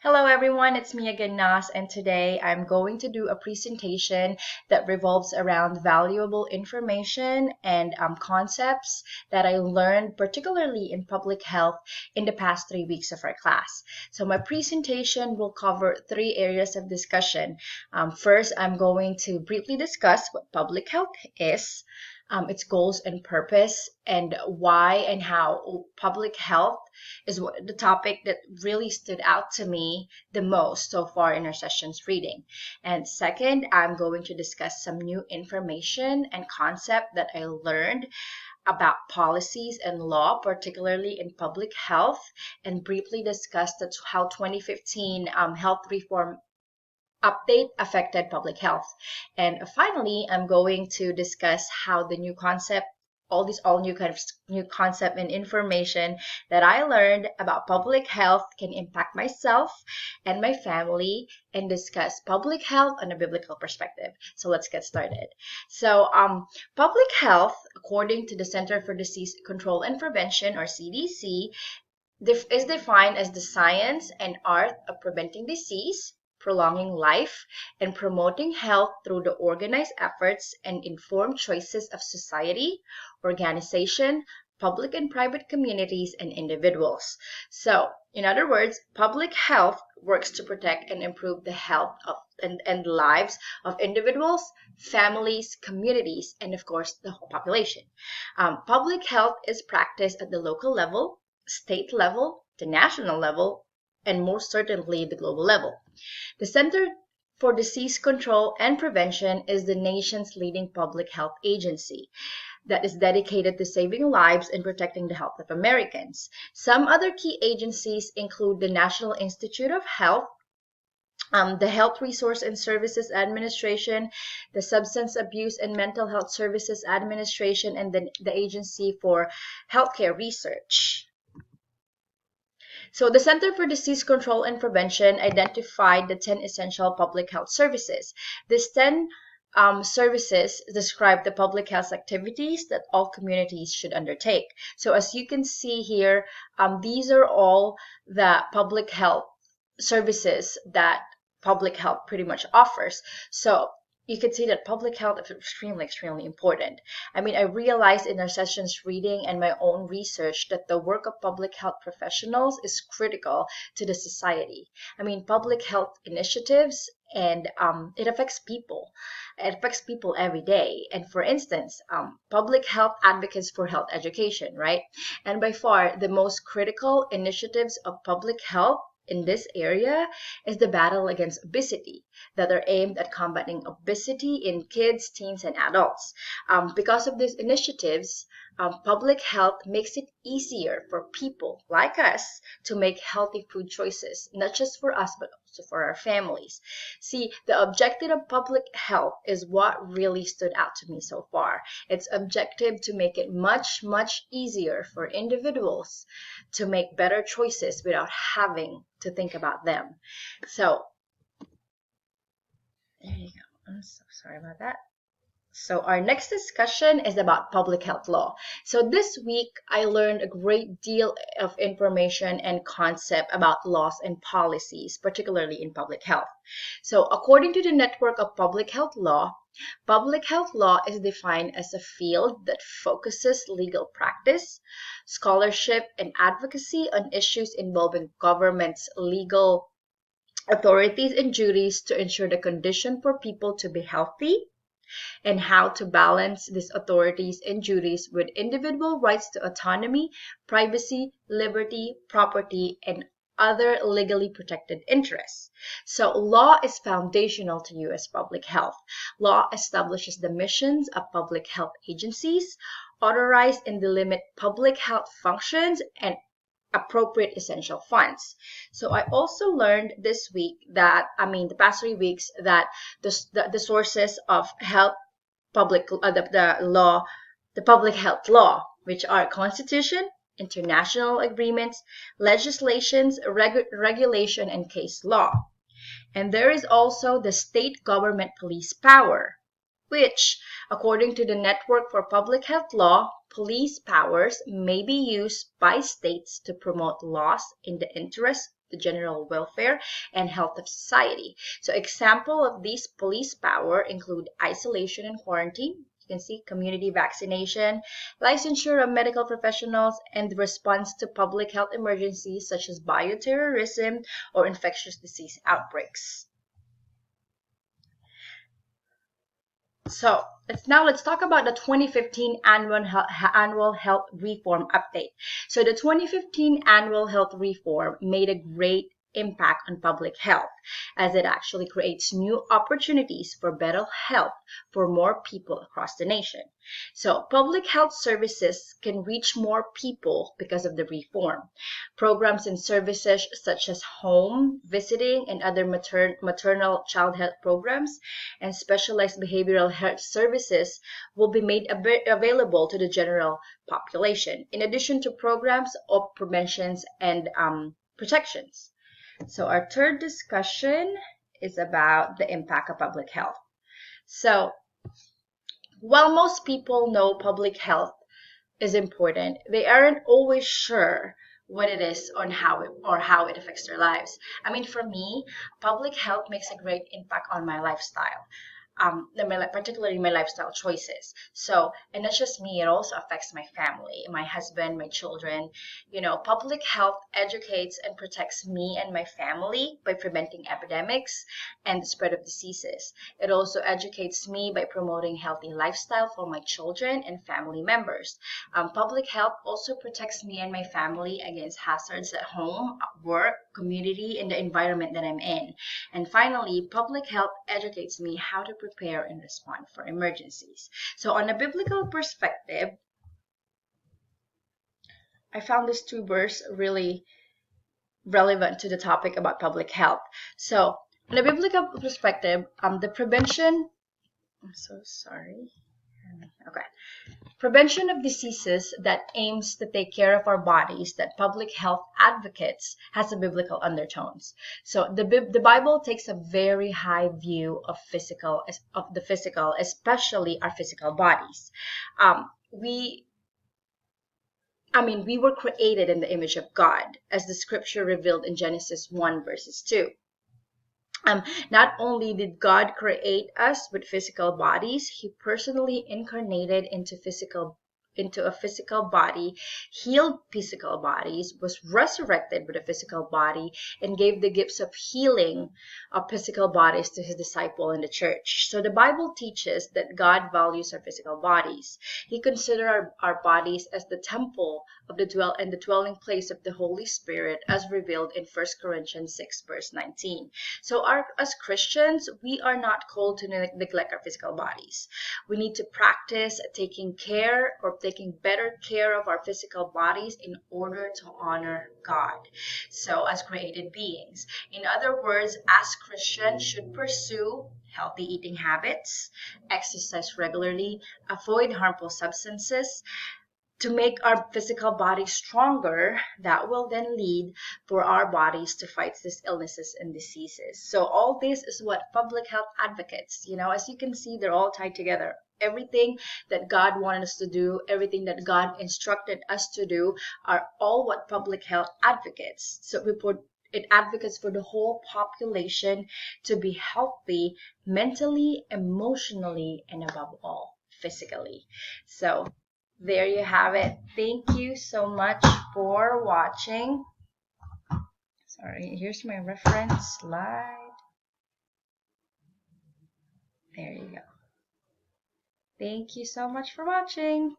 Hello everyone, it's me again, Nas, and today I'm going to do a presentation that revolves around valuable information and concepts that I learned particularly in public health in the past 3 weeks of our class. So my presentation will cover three areas of discussion. First, I'm going to briefly discuss what public health is, its goals and purpose, and why and how public health is the topic that really stood out to me the most so far in our session's reading. And second, I'm going to discuss some new information and concept that I learned about policies and law, particularly in public health, and briefly discuss how 2015 health reform update affected public health. And finally, I'm going to discuss how the new concept, all new kind of new concept and information that I learned about public health can impact myself and my family, and discuss public health on a biblical perspective. So let's get started. So public health, according to the Center for Disease Control and Prevention, or CDC, is defined as the science and art of preventing disease, prolonging life, and promoting health through the organized efforts and informed choices of society, organization, public and private communities, and individuals. So, in other words, public health works to protect and improve the health of and lives of individuals, families, communities, and of course, the whole population. Public health is practiced at the local level, state level, the national level, and most certainly the global level. The Center for Disease Control and Prevention is the nation's leading public health agency that is dedicated to saving lives and protecting the health of Americans. Some other key agencies include the National Institute of Health, the Health Resource and Services Administration, the Substance Abuse and Mental Health Services Administration, and the Agency for Healthcare Research. So the Center for Disease Control and Prevention identified the 10 essential public health services. These 10 services describe the public health activities that all communities should undertake. So as you can see here, these are all the public health services that public health pretty much offers. So you can see that public health is extremely important. I mean, I realized in our sessions reading and my own research that the work of public health professionals is critical to the society. I mean, public health initiatives, and it affects people. It affects people every day. And for instance, public health advocates for health education, right? And by far, the most critical initiatives of public health in this area is the battle against obesity that are aimed at combating obesity in kids, teens, and adults. Because of these initiatives, public health makes it easier for people like us to make healthy food choices, not just for us, but also for our families. See, the objective of public health is what really stood out to me so far. Its objective to make it much easier for individuals to make better choices without having to think about them. So, there you go. I'm so sorry about that. So our next discussion is about public health law. So this week I learned a great deal of information and concept about laws and policies, particularly in public health. So according to the Network of Public Health law is defined as a field that focuses legal practice, scholarship, and advocacy on issues involving government's legal authorities and duties to ensure the condition for people to be healthy, and how to balance these authorities and duties with individual rights to autonomy, privacy, liberty, property, and other legally protected interests. So law is foundational to U.S. public health. Law establishes the missions of public health agencies, authorize and delimit public health functions, and appropriate essential funds. So I also learned this week that, the past 3 weeks, that the sources of health the public health law, which are Constitution, international agreements, legislations, regulation, and case law. And there is also the state government police power, which, according to the Network for Public Health Law, police powers may be used by states to promote laws in the interest the general welfare and health of society. So example of these police power include isolation and quarantine. You can see community vaccination, licensure of medical professionals, and the response to public health emergencies such as bioterrorism or infectious disease outbreaks. So let's talk about the 2015 annual health reform update. So the 2015 annual health reform made a great impact on public health as it actually creates new opportunities for better health for more people across the nation. So public health services can reach more people because of the reform. Programs and services such as home visiting and other maternal child health programs and specialized behavioral health services will be made available to the general population, in addition to programs of preventions and protections. So our third discussion is about the impact of public health. So while most people know public health is important, they aren't always sure what it is on how it affects their lives. I mean, for me, public health makes a great impact on my lifestyle. Particularly my lifestyle choices. So, and not just me, it also affects my family, my husband, my children. You know, public health educates and protects me and my family by preventing epidemics and the spread of diseases. It also educates me by promoting healthy lifestyle for my children and family members. Public health also protects me and my family against hazards at home, at work, community, and the environment that I'm in. And finally, public health educates me how to prepare and respond for emergencies. So on a biblical perspective, I found this two verse really relevant to the topic about public health. So on a biblical perspective, the prevention, I'm so sorry. Okay. Prevention of diseases that aims to take care of our bodies, that public health advocates, has a biblical undertones. So the Bible takes a very high view of the physical, especially our physical bodies. We were created in the image of God, as the scripture revealed in Genesis 1 verses 2. Not only did God create us with physical bodies, He personally incarnated into a physical body, healed physical bodies, was resurrected with a physical body, and gave the gifts of healing of physical bodies to His disciple in the church. So the Bible teaches that God values our physical bodies. He considers our bodies as the temple of the dwelling place of the Holy Spirit, as revealed in 1 Corinthians 6 verse 19. So as Christians, we are not called to neglect our physical bodies. We need to practice taking better care of our physical bodies in order to honor God, so as created beings. In other words, as Christians should pursue healthy eating habits, exercise regularly, avoid harmful substances, to make our physical body stronger, that will then lead for our bodies to fight these illnesses and diseases. So all this is what public health advocates, as you can see, they're all tied together. Everything that God wanted us to do, everything that God instructed us to do, are all what public health advocates. So it advocates for the whole population to be healthy mentally, emotionally, and above all, physically. So there you have it. Thank you so much for watching. Sorry, here's my reference slide. There you go. Thank you so much for watching.